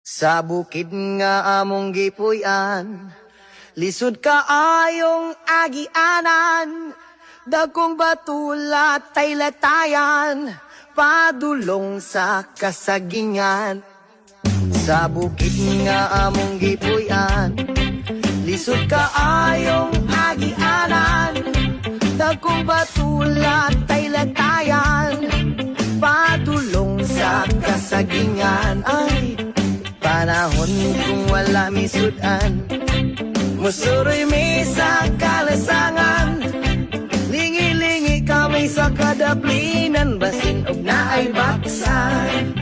Sa bukid nga among gipuy-an, lisod ka ayong agianan, dagkong batulat tay latayan, padulong sa kasagingan. Sa bukid nga among gipuy-an, lisod ka ayong agianan, dagkong batulat tay latayan, padulong sa kasagingan. Ay, panahon kung wala misudan, musuroy mi sa kalasangan, lingi-lingi kami sa kadaplinan, basin og naay baksan.